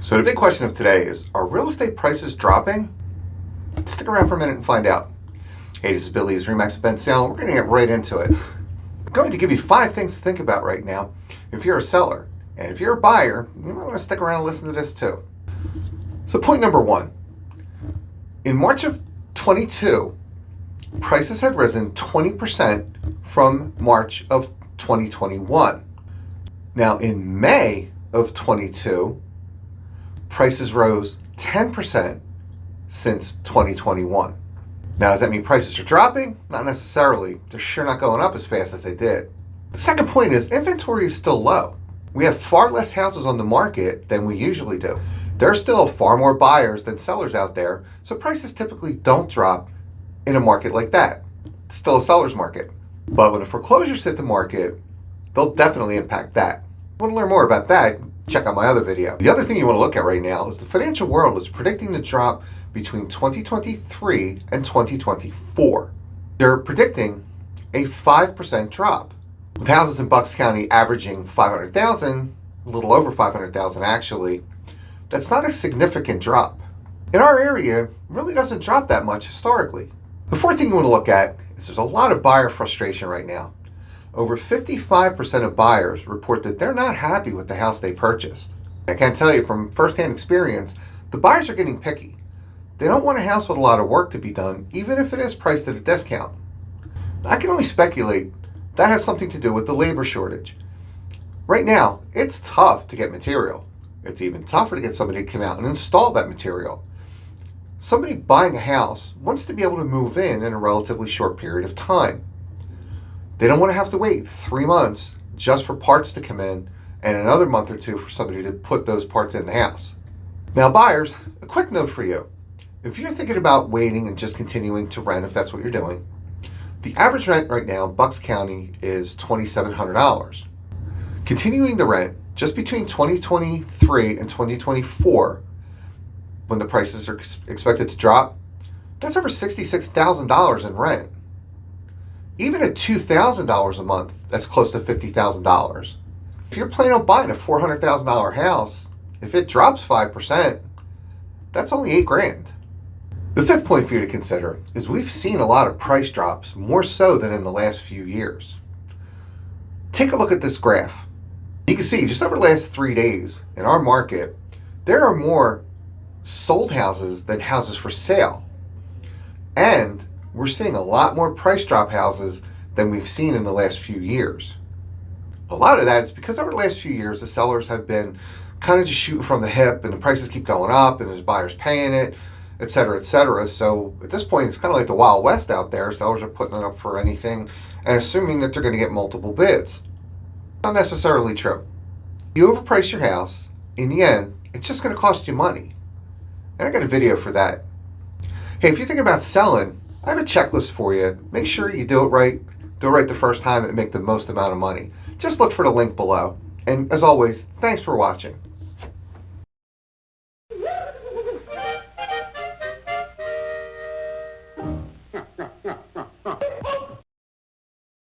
So the big question of today is, are real estate prices dropping? Stick around for a minute and find out. Hey, this is Bill Eaves, Remax Bensalem. We're going to get right into it. I'm going to give you 5 things to think about right now if you're a seller. And if you're a buyer, you might want to stick around and listen to this too. So point number 1. In March of 22, prices had risen 20% from March of 2021. Now in May of 22, prices rose 10% since 2021. Now, does that mean prices are dropping? Not necessarily. They're sure not going up as fast as they did. The second point is inventory is still low. We have far less houses on the market than we usually do. There are still far more buyers than sellers out there, so prices typically don't drop in a market like that. It's still a seller's market. But when the foreclosures hit the market, they'll definitely impact that. If you want to learn more about that, check out my other video. The other thing you want to look at right now is the financial world is predicting the drop between 2023 and 2024. They're predicting a 5% drop. With houses in Bucks County averaging 500,000, a little over 500,000 actually, that's not a significant drop. In our area, it really doesn't drop that much historically. The fourth thing you want to look at is there's a lot of buyer frustration right now. Over 55% of buyers report that they're not happy with the house they purchased. I can tell you from firsthand experience, the buyers are getting picky. They don't want a house with a lot of work to be done, even if it is priced at a discount. I can only speculate that has something to do with the labor shortage. Right now, it's tough to get material. It's even tougher to get somebody to come out and install that material. Somebody buying a house wants to be able to move in a relatively short period of time. They don't want to have to wait 3 months just for parts to come in and another month or 2 for somebody to put those parts in the house. Now buyers, a quick note for you. If you're thinking about waiting and just continuing to rent, if that's what you're doing, the average rent right now in Bucks County is $2,700. Continuing to rent just between 2023 and 2024, when the prices are expected to drop, that's over $66,000 in rent. Even at $2,000 a month, that's close to $50,000. If you're planning on buying a $400,000 house, if it drops 5%, that's only $8,000. The fifth point for you to consider is we've seen a lot of price drops, more so than in the last few years. Take a look at this graph. You can see just over the last 3 days in our market, there are more sold houses than houses for sale. And we're seeing a lot more price drop houses than we've seen in the last few years. A lot of that is because over the last few years, the sellers have been kind of just shooting from the hip and the prices keep going up and there's buyers paying it, et cetera, et cetera. So at this point, it's kind of like the Wild West out there. Sellers are putting it up for anything and assuming that they're going to get multiple bids. Not necessarily true. You overprice your house, in the end, it's just going to cost you money. And I got a video for that. Hey, if you're thinking about selling, I have a checklist for you. Make sure you do it right the first time and make the most amount of money. Just look for the link below. And as always, thanks for watching.